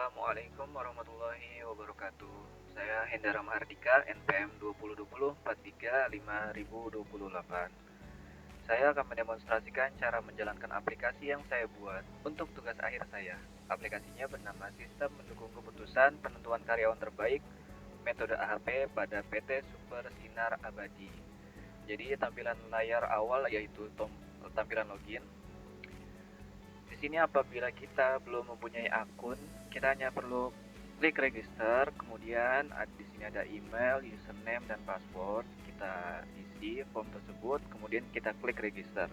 Assalamualaikum warahmatullahi wabarakatuh. Saya Hendra Mahardika, NPM 2020-43-5028. Saya akan mendemonstrasikan cara menjalankan aplikasi yang saya buat untuk tugas akhir saya. Aplikasinya bernama Sistem Mendukung Keputusan Penentuan Karyawan Terbaik Metode AHP pada PT Super Sinar Abadi. Jadi tampilan layar awal yaitu tampilan login. Di sini apabila kita belum mempunyai akun, kita hanya perlu klik register, kemudian di sini ada email, username dan password. Kita isi form tersebut, kemudian kita klik register.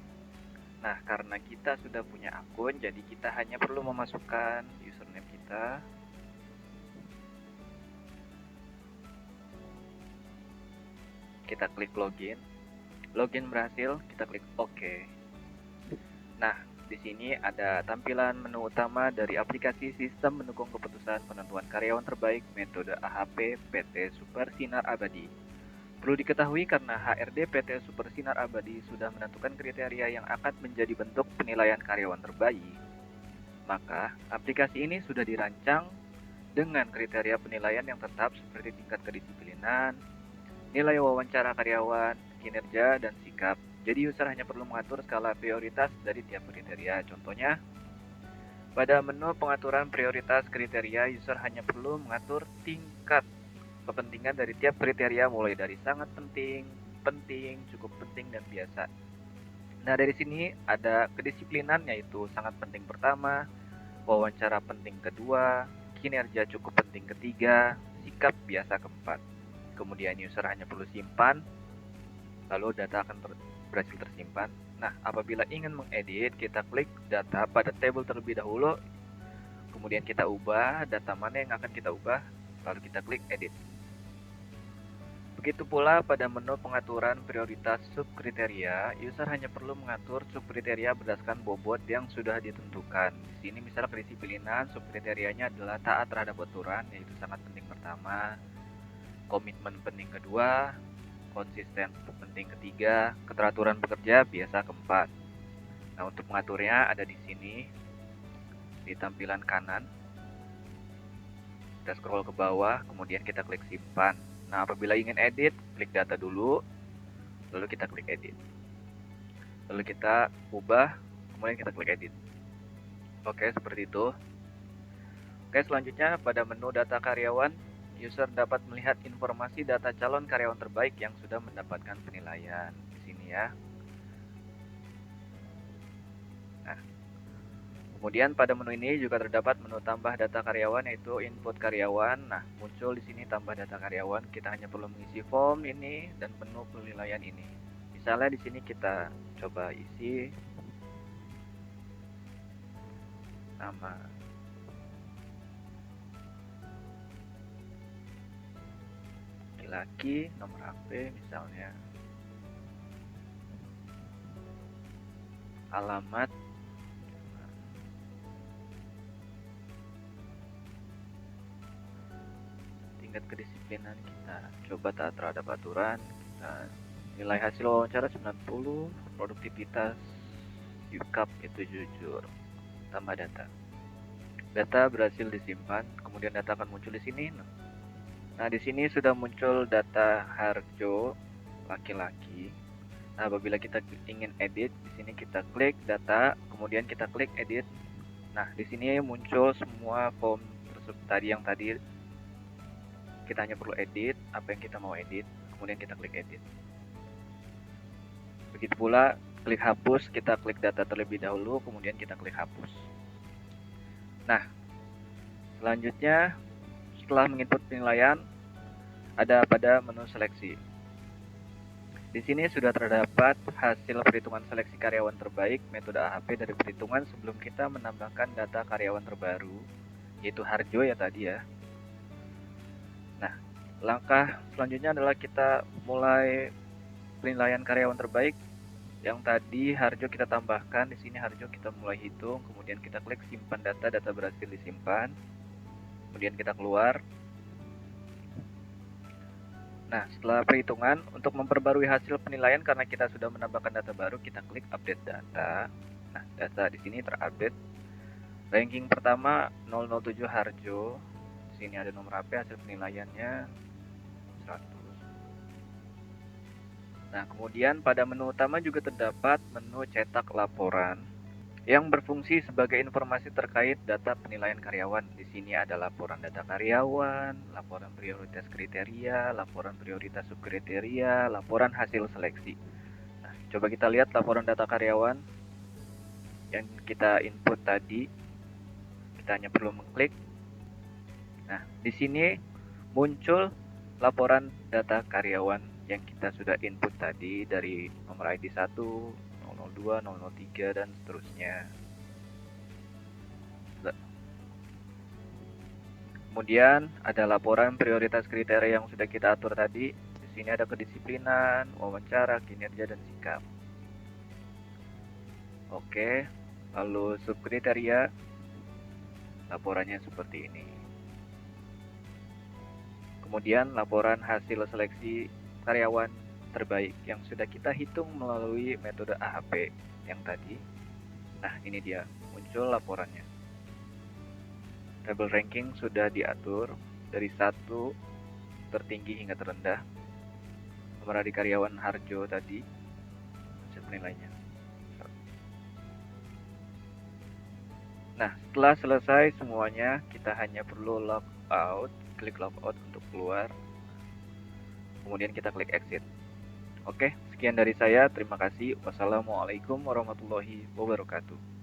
Nah, karena kita sudah punya akun, jadi kita hanya perlu memasukkan username kita. Kita klik login. Login berhasil, kita klik OK. Nah, di sini ada tampilan menu utama dari aplikasi Sistem Mendukung Keputusan Penentuan Karyawan Terbaik Metode AHP PT Super Sinar Abadi. Perlu diketahui karena HRD PT Super Sinar Abadi sudah menentukan kriteria yang akan menjadi bentuk penilaian karyawan terbaik, maka aplikasi ini sudah dirancang dengan kriteria penilaian yang tetap seperti tingkat kedisiplinan, nilai wawancara karyawan, kinerja, dan sikap. Jadi user hanya perlu mengatur skala prioritas dari tiap kriteria. Contohnya, pada menu pengaturan prioritas kriteria, user hanya perlu mengatur tingkat kepentingan dari tiap kriteria mulai dari sangat penting, penting, cukup penting, dan biasa. Nah, dari sini ada kedisiplinan yaitu sangat penting pertama, wawancara penting kedua, kinerja cukup penting ketiga, sikap biasa keempat. Kemudian user hanya perlu simpan, lalu data akan berhasil tersimpan. Nah, apabila ingin mengedit, kita klik data pada table terlebih dahulu, kemudian kita ubah data mana yang akan kita ubah, lalu kita klik edit. Begitu pula pada menu pengaturan prioritas subkriteria, user hanya perlu mengatur subkriteria berdasarkan bobot yang sudah ditentukan. Di sini misalnya kedisiplinan, subkriterianya adalah taat terhadap aturan, yaitu sangat penting pertama, komitmen penting kedua, konsisten penting ketiga, keteraturan bekerja biasa keempat. Nah, untuk mengaturnya ada di sini di tampilan kanan. Kita scroll ke bawah, kemudian kita klik simpan. Nah, apabila ingin edit, klik data dulu, lalu kita klik edit. Lalu kita ubah, kemudian kita klik edit. Oke, seperti itu. Oke, selanjutnya pada menu data karyawan, user dapat melihat informasi data calon karyawan terbaik yang sudah mendapatkan penilaian. Di sini ya. Nah, kemudian pada menu ini juga terdapat menu tambah data karyawan yaitu input karyawan. Nah, muncul di sini tambah data karyawan. Kita hanya perlu mengisi form ini dan menu penilaian ini. Misalnya di sini kita coba isi nama, laki-laki, nomor HP misalnya, alamat, tingkat kedisiplinan kita coba taat terhadap aturan, kita nilai hasil wawancara 90, produktivitas sikap itu jujur, tambah data. Data berhasil disimpan, kemudian data akan muncul di sini. Nah, di sini sudah muncul data Harjo laki-laki. Nah, apabila kita ingin edit, di sini kita klik data, kemudian kita klik edit. Nah, di sini muncul semua form tersebut tadi kita hanya perlu edit apa yang kita mau edit, kemudian kita klik edit. Begitu pula klik hapus, kita klik data terlebih dahulu, kemudian kita klik hapus. Nah, selanjutnya setelah menginput penilaian, ada pada menu seleksi. Di sini sudah terdapat hasil perhitungan seleksi karyawan terbaik metode AHP dari perhitungan sebelum kita menambahkan data karyawan terbaru, yaitu Harjo ya tadi ya. Nah, langkah selanjutnya adalah kita mulai penilaian karyawan terbaik. Yang tadi Harjo kita tambahkan, di sini Harjo kita mulai hitung, kemudian kita klik simpan data, data berhasil disimpan. Kemudian kita keluar. Nah, setelah perhitungan, untuk memperbarui hasil penilaian karena kita sudah menambahkan data baru, kita klik update data. Nah, data di sini terupdate. Ranking pertama 007 Harjo. Di sini ada nomor HP, hasil penilaiannya 100. Nah, kemudian pada menu utama juga terdapat menu cetak laporan yang berfungsi sebagai informasi terkait data penilaian karyawan. Di sini ada laporan data karyawan, laporan prioritas kriteria, laporan prioritas subkriteria, laporan hasil seleksi. Nah, coba kita lihat laporan data karyawan yang kita input tadi. Kita hanya perlu mengklik. Nah, di sini muncul laporan data karyawan yang kita sudah input tadi dari nomor ID 1, 002, 003, dan seterusnya. Kemudian ada laporan prioritas kriteria yang sudah kita atur tadi. Di sini ada kedisiplinan, wawancara, kinerja, dan sikap. Oke, lalu subkriteria, laporannya seperti ini. Kemudian laporan hasil seleksi karyawan terbaik yang sudah kita hitung melalui metode AHP yang tadi. Nah, ini dia, muncul laporannya. Table ranking sudah diatur dari 1 tertinggi hingga terendah. Nomor hari karyawan Harjo tadi, hasil penilaiannya. Nah, setelah selesai semuanya, kita hanya perlu log out, klik log out untuk keluar. Kemudian kita klik exit. Oke, sekian dari saya. Terima kasih. Wassalamualaikum warahmatullahi wabarakatuh.